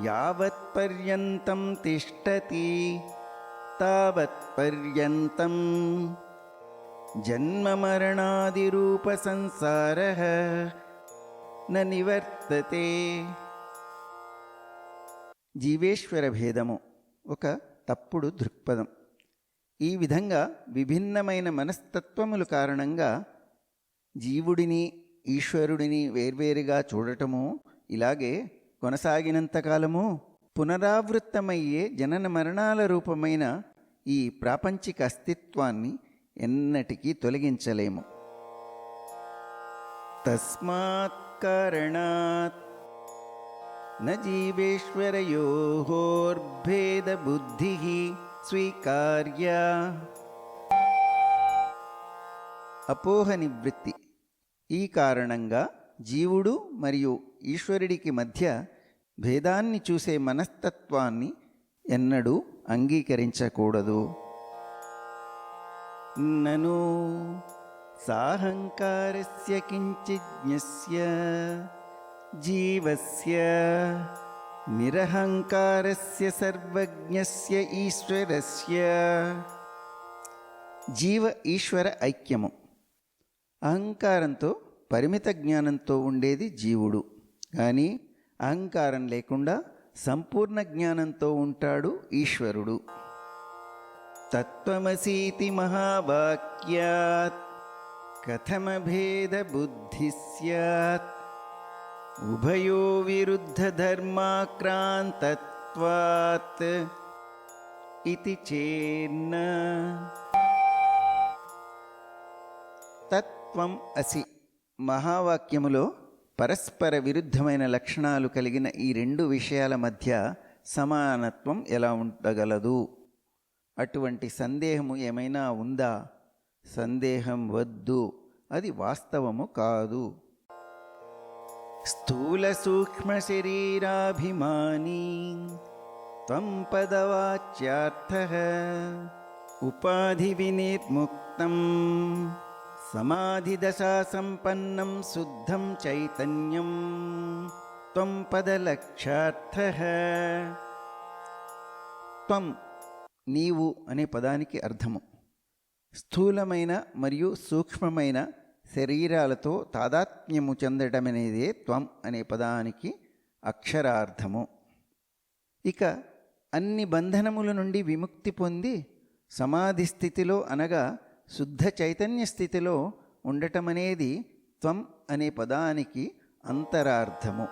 యావత్పర్యంతం తిష్టతి తావత్పర్యంతం జన్మమరణాదిరూప సంసారః న నివర్తతే. జీవేశ్వర భేదము ఒక తప్పుడు దృక్పథం. ఈ విధంగా విభిన్నమైన మనస్తత్వముల కారణంగా జీవుడిని ఈశ్వరుడిని వేర్వేరుగా చూడటము ఇలాగే కొనసాగినంతకాలము పునరావృత్తమయ్యే జనన మరణాల రూపమైన ఈ ప్రాపంచిక అస్తిత్వాన్ని ఎన్నటికీ తొలగించలేము. తస్మాత్ కారణాత్ న జీవేశ్వరయోర్భేద బుద్ధి స్వీకార్య. అపోహ నివృత్తి. ఈ కారణంగా జీవుడు మరియు ఈశ్వరుడికి మధ్య భేదాన్ని చూసే మనస్తత్వాన్ని ఎన్నడూ అంగీకరించకూడదు. నను సాహంకారస్య కించిజ్ఞస్య జీవస్య నిరహంకారస్య సర్వజ్ఞస్య ఈశ్వరస్య. జీవ ఈశ్వర ఐక్యము. అహంకారంతో పరిమిత జ్ఞానంతో ఉండేది జీవుడు, కానీ అహంకారం లేకుండా సంపూర్ణ జ్ఞానంతో ఉంటాడు ఈశ్వరుడు. తత్వమసీతి మహావాక్యాత్ కథమభేద బుద్ధి స్యాత్ ఉభయో విరుద్ధ ధర్మాక్రాంతత్వాత్ ఇతి చేన్న. తత్వం అసి మహావాక్యములో పరస్పర విరుద్ధమైన లక్షణాలు కలిగిన ఈ రెండు విషయాల మధ్య సమానత్వం ఎలా ఉండగలదు? అటువంటి సందేహము ఏమైనా ఉందా? సందేహం వద్దు, అది వాస్తవము కాదు. స్థూల సూక్ష్మ శరీరాభిమానీ త్వం పదవాచ్యార్థః ఉపాధి వినిర్ముక్తం సమాధిదశా సంపన్నం శుద్ధం చైతన్యం త్వం పదలక్ష్యార్థః. త్వం నీవు అనే పదానికి అర్థము స్థూలమైన మరియు సూక్ష్మమైన శరీరాలతో తాదాత్మ్యము చెందటమనేదే త్వం అనే పదానికి అక్షరార్థము. ఇక అన్ని బంధనముల నుండి విముక్తి పొంది సమాధి స్థితిలో అనగా శుద్ధ చైతన్య స్థితిలో ఉండటమనేది త్వం అనే పదానికి అంతరార్థము.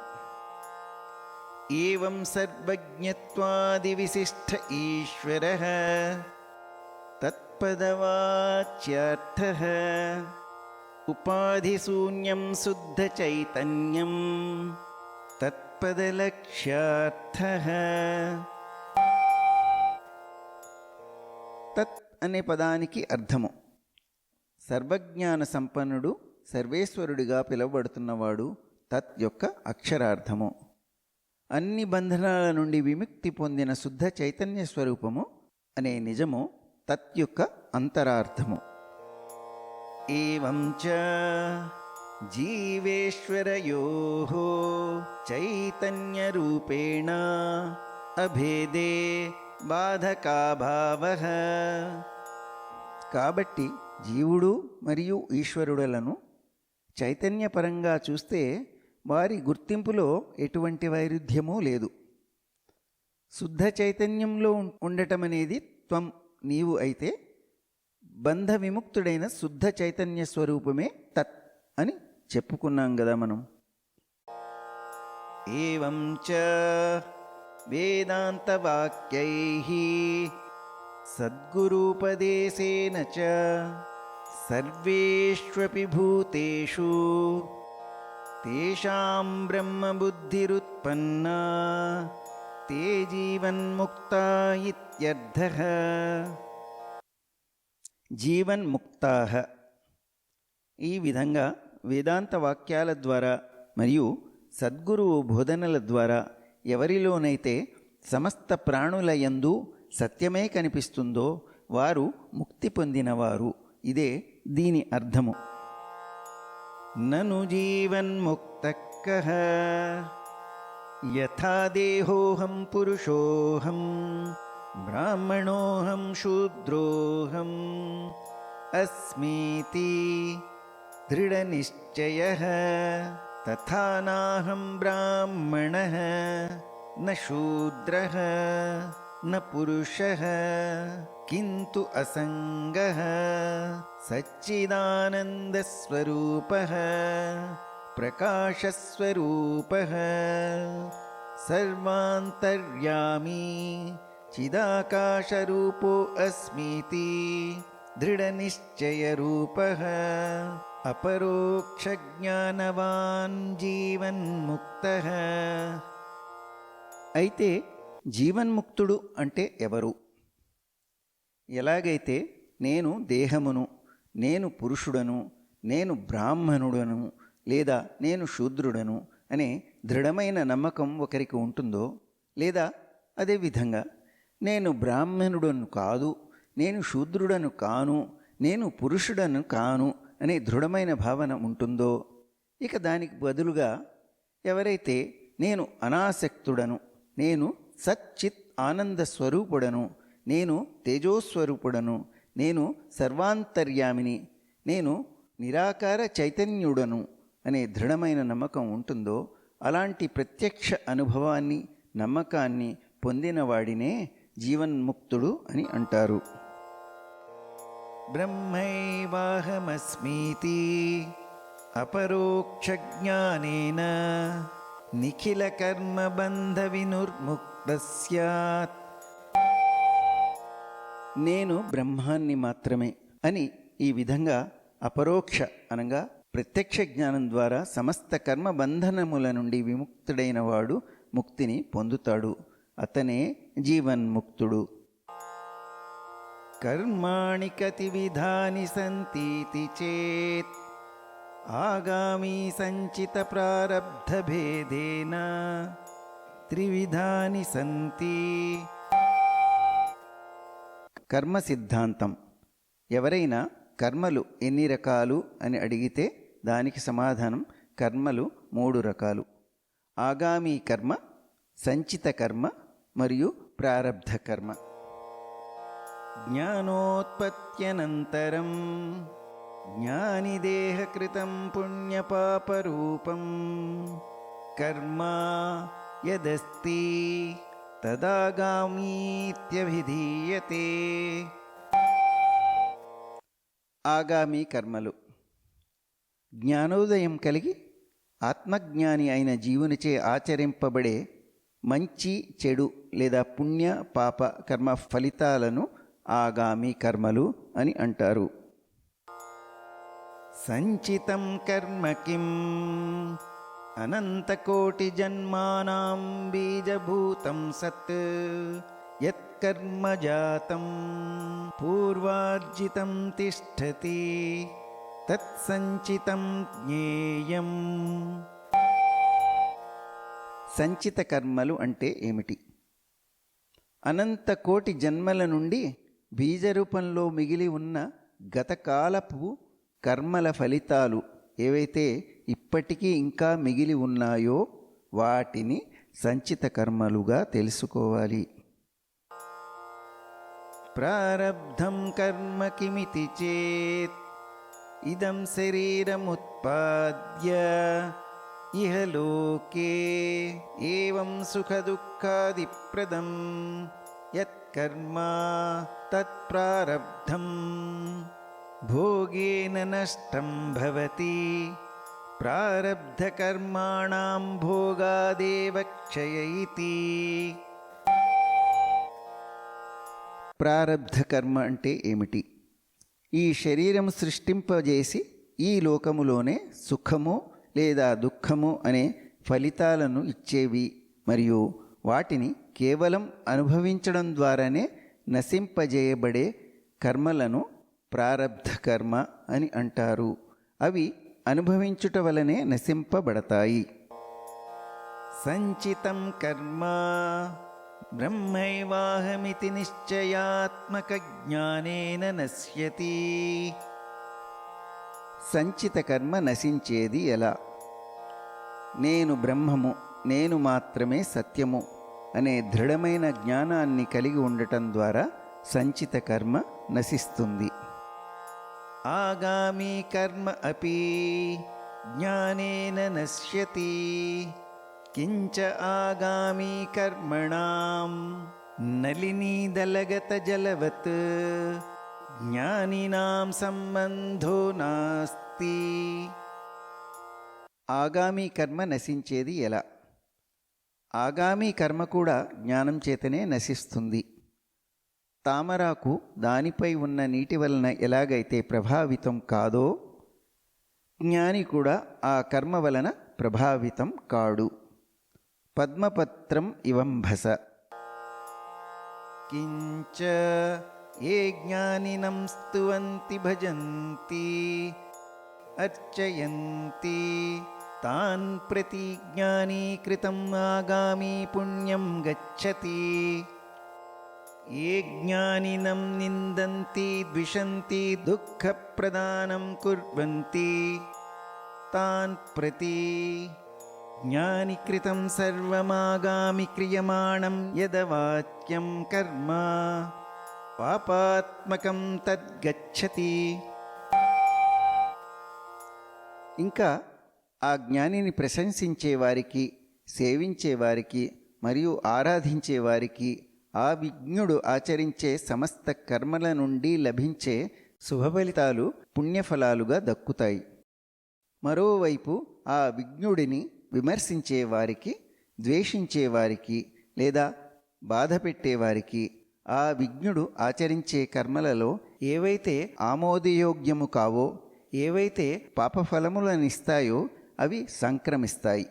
ఏవం సర్వజ్ఞత్వాది విశిష్ట ఈశ్వరః తత్పదవాచ్యార్థః ఉపాధిశూన్యం శుద్ధ చైతన్యం తత్పదలక్ష్యార్థః. తత్ అనే పదానికి అర్థము సర్వజ్ఞాన సంపన్నుడు, సర్వేశ్వరుడిగా పిలువబడుతున్నవాడు తత్ యొక్క అక్షరార్థము. అన్ని బంధనాల నుండి విముక్తి పొందిన శుద్ధ చైతన్య స్వరూపము అనే నిజము తత్ యొక్క అంతరార్థము. ఏవం చ జీవేశ్వరయోః చైతన్య రూపేణ అభేదే బాధకాభావః. కాబట్టి జీవుడు మరియు ఈశ్వరుడులను చైతన్యపరంగా చూస్తే వారి గుర్తింపులో ఎటువంటి వైరుధ్యమూ లేదు. శుద్ధ చైతన్యంలో ఉండటమనేది త్వం నీవు అయితే బంధ విముక్తుడైన శుద్ధ చైతన్య స్వరూపమే తత్ అని చెప్పుకున్నాం కదా మనం. ఏవం చ వేదాంతవాక్యైః సద్గురూపదేశేన చ సర్వేష్వపి భూతేషు తేషాం బ్రహ్మబుద్ధిరుత్పన్నా తే జీవన్ముక్తా ఇత్యర్థః. జీవన్ముక్తాః. ఈ విధంగా వేదాంత వాక్యాల ద్వారా మరియు సద్గురువు బోధనల ద్వారా ఎవరిలోనైతే సమస్త ప్రాణుల యందు సత్యమే కనిపిస్తుందో వారు ముక్తి పొందినవారు. ఇదే దీని అర్థము. నను జీవన్ముక్తః కః యథా దేహోహం పురుషోహం బ్రాహ్మణోహం శూద్రోహం అస్మీతి దృఢనిశ్చయః తథా నాహం బ్రాహ్మణః న శూద్రః న పురుషః కింతు అసంగః సచ్చిదానందస్వరూపః ప్రకాశస్వరూపః సర్వాంతర్యామి చిదాకాశరూపో అస్మీతి దృఢనిశ్చయరూపః అపరోక్షజ్ఞానవాన్ జీవన్ముక్తః. అయితే జీవన్ముక్తుడు అంటే ఎవరు? ఎలాగైతే నేను దేహమును, నేను పురుషుడను, నేను బ్రాహ్మణుడను లేదా నేను శూద్రుడను అనే దృఢమైన నమ్మకం ఒకరికి ఉంటుందో, లేదా అదేవిధంగా నేను బ్రాహ్మణుడను కాదు, నేను శూద్రుడను కాను, నేను పురుషుడను కాను అనే దృఢమైన భావన ఉంటుందో, ఇక దానికి బదులుగా ఎవరైతే నేను అనాసక్తుడను, నేను సచ్చిత్ ఆనంద స్వరూపుడను, నేను తేజోస్వరూపుడను, నేను సర్వాంతర్యామిని, నేను నిరాకార చైతన్యుడను అనే దృఢమైన నమ్మకం ఉంటుందో, అలాంటి ప్రత్యక్ష అనుభవాన్ని, నమ్మకాన్ని పొందినవాడినే జీవన్ముక్తుడు అని అంటారు. బ్రహ్మైవాహమస్మీతి అపరోక్షజ్ఞానేన నిఖిల కర్మబంధ వినుర్ముక్త స్యాత్. నేను బ్రహ్మాన్ని మాత్రమే అని ఈ విధంగా అపరోక్ష అనగా ప్రత్యక్ష జ్ఞానం ద్వారా సమస్త కర్మబంధనముల నుండి విముక్తుడైన వాడు ముక్తిని పొందుతాడు. అతనే జీవన్ముక్తుడు. కర్మాణి కతి విధాని సంతీతి చేత్ ఆగామీ సంచిత ప్రారబ్ధ భేదేన త్రివిధాని సంతి. కర్మ సిద్ధాంతం. ఎవరైనా కర్మలు ఎన్ని రకాలు అని అడిగితే దానికి సమాధానం కర్మలు 3 రకాలు: ఆగామీ కర్మ, సంచిత కర్మ మరియు ప్రారబ్ధ కర్మ. జ్ఞానోత్పత్త్యనంతరం జ్ఞానిదేహకృతం పుణ్యపాపరూపం కర్మ యదస్తి తదాగామీత్యభిధీయతే. ఆగామీ కర్మలు. జ్ఞానోదయం కలిగి ఆత్మజ్ఞాని అయిన జీవునిచే ఆచరింపబడే మంచి చెడు లేదా పుణ్య పాప కర్మ ఫలితాలను ఆగామీ కర్మలు అని అంటారు. సంచితం కర్మ కిం అనంతకోటి జన్మానాం బీజభూతం సత్ యత్కర్మ జాతం పూర్వార్జితం తిష్టతి తత్సంచితం జ్ఞేయం. సంచిత కర్మలు అంటే ఏమిటి? అనంత కోటి జన్మల నుండి బీజరూపంలో మిగిలి ఉన్న గతకాలపు కర్మల ఫలితాలు ఏవైతే ఇప్పటికీ ఇంకా మిగిలి ఉన్నాయో వాటిని సంచిత కర్మలుగా తెలుసుకోవాలి. ప్రారబ్ధం కర్మ కిమితి చేత్ ఇదం శరీరముత్పాద్య ఇహ లోకే ఏవం సుఖదుఃఖాదిప్రదం యత్కర్మ తత్ప్రారబ్ధం భోగేన నష్టం భవతి ప్రారబ్ధకర్మాణాం భోగాదేవ క్షయ ఇతి. ప్రారబ్ధ కర్మ అంటే ఏమిటి? ఈ శరీరం సృష్టింపజేసి ఈ లోకములోనే సుఖము లేదా దుఃఖము అనే ఫలితాలను ఇచ్చేవి మరియు వాటిని కేవలం అనుభవించడం ద్వారానే నశింపజేయబడే కర్మలను ప్రారబ్ధ కర్మ అని అంటారు. అవి అనుభవించుట వలనే నశింపబడతాయి. సంచితం కర్మ బ్రహ్మైవాహమితి నిశ్చయాత్మక జ్ఞానేన నశ్యతి. సంచిత కర్మ నశించేది ఎలా? నేను బ్రహ్మము, నేను మాత్రమే సత్యము అనే దృఢమైన జ్ఞానాన్ని కలిగి ఉండటం ద్వారా సంచిత కర్మ నశిస్తుంది. ఆగామీ కర్మ అపి జ్ఞానేన నశ్యతి కించ ఆగామీ కర్మణాం నలినీదలగత జలవత్ జ్ఞానినాం సంబంధో నాస్తి. ఆగామీ కర్మ నశించేది ఎలా? ఆగామీ కర్మ కూడా జ్ఞానం చేతనే నశిస్తుంది. తామరాకు దానిపై ఉన్న నీటి వలన ఎలాగైతే ప్రభావితం కాదో జ్ఞాని కూడా ఆ కర్మ వలన ప్రభావితం కాడు. పద్మపత్రం ఇవంభస. కించ ఏ జ్ఞానినం స్తువంతి భజంతి అర్చయంతి తాన్ ప్రతి జ్ఞానీ కృతం ఆగామి పుణ్యం గచ్చతి. ఏ జ్ఞానినం నిందంతి ద్విషంతి దుఃఖప్రదానం కుర్వంతి తాన్ ప్రతి జ్ఞాని కృతం సర్వమాగామి క్రియమాణం యదవాక్యం కర్మ పాపాత్మకం తద్గచ్చతి. ఇంకా ఆ జ్ఞానిని ప్రశంసించేవారికి, సేవించేవారికి మరియు ఆరాధించేవారికి ఆ విజ్ఞుడు ఆచరించే సమస్త కర్మల నుండి లభించే శుభఫలితాలు పుణ్యఫలాలుగా దక్కుతాయి. మరోవైపు ఆ విజ్ఞుడిని విమర్శించేవారికి, ద్వేషించేవారికి లేదా బాధ పెట్టేవారికి ఆ విజ్ఞుడు ఆచరించే కర్మలలో ఏవైతే ఆమోదయోగ్యము కావో, ఏవైతే పాపఫలములనిస్తాయో అవి సంక్రమిస్తాయి.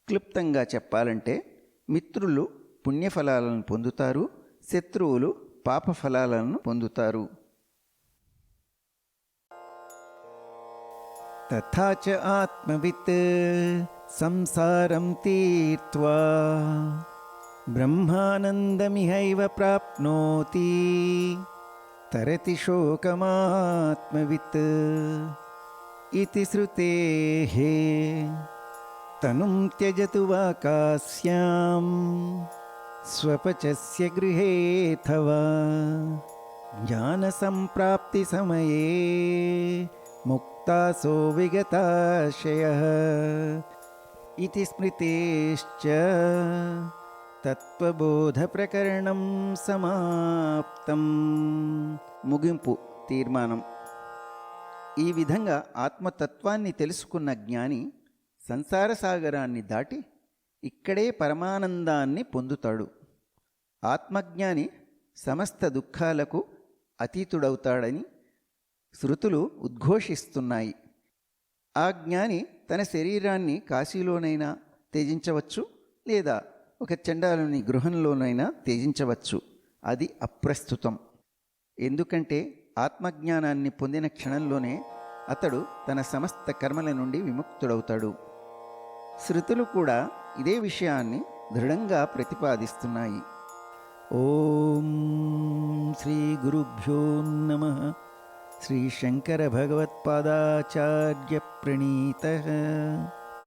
క్లుప్తంగా చెప్పాలంటే మిత్రులు పుణ్యఫలాలను పొందుతారు, శత్రువులు పాపఫలాలను పొందుతారు. తథా చ ఆత్మవిత్ సంసారం తీర్త్వా బ్రహ్మానందమిహైవ ప్రాప్నోతి తరతి శోకమాత్మవిత్ ఇతి శ్రుతేః. తనుం త్యజతు వా కాశ్యాం స్వపచస్య గృహేథవా జ్ఞానసంప్రాప్తి సమయే ముక్తాసో విగతాశయః ఇతి స్మృతేశ్చ తత్వబోధ ప్రకరణం సమాప్తం. ముగింపు తీర్మానం. ఈ విధంగా ఆత్మతత్వాన్ని తెలుసుకున్న జ్ఞాని సంసార సాగరాన్ని దాటి ఇక్కడే పరమానందాన్ని పొందుతాడు. ఆత్మజ్ఞాని సమస్త దుఃఖాలకు అతీతుడవుతాడని శృతులు ఉద్ఘోషిస్తున్నాయి. ఆ జ్ఞాని తన శరీరాన్ని కాశీలోనైనా త్యజించవచ్చు, లేదా ఒక చండాలుని గృహంలోనైనా త్యజించవచ్చు. అది అప్రస్తుతం. ఎందుకంటే ఆత్మజ్ఞానాన్ని పొందిన క్షణంలోనే అతడు తన సమస్త కర్మల నుండి విముక్తుడవుతాడు. శృతులు కూడా ఇదే విషయాన్ని దృఢంగా ప్రతిపాదిస్తున్నాయి. ఓం శ్రీ గురుభ్యో నమః. శ్రీ శంకర భగవత్పాదాచార్య ప్రణీతః.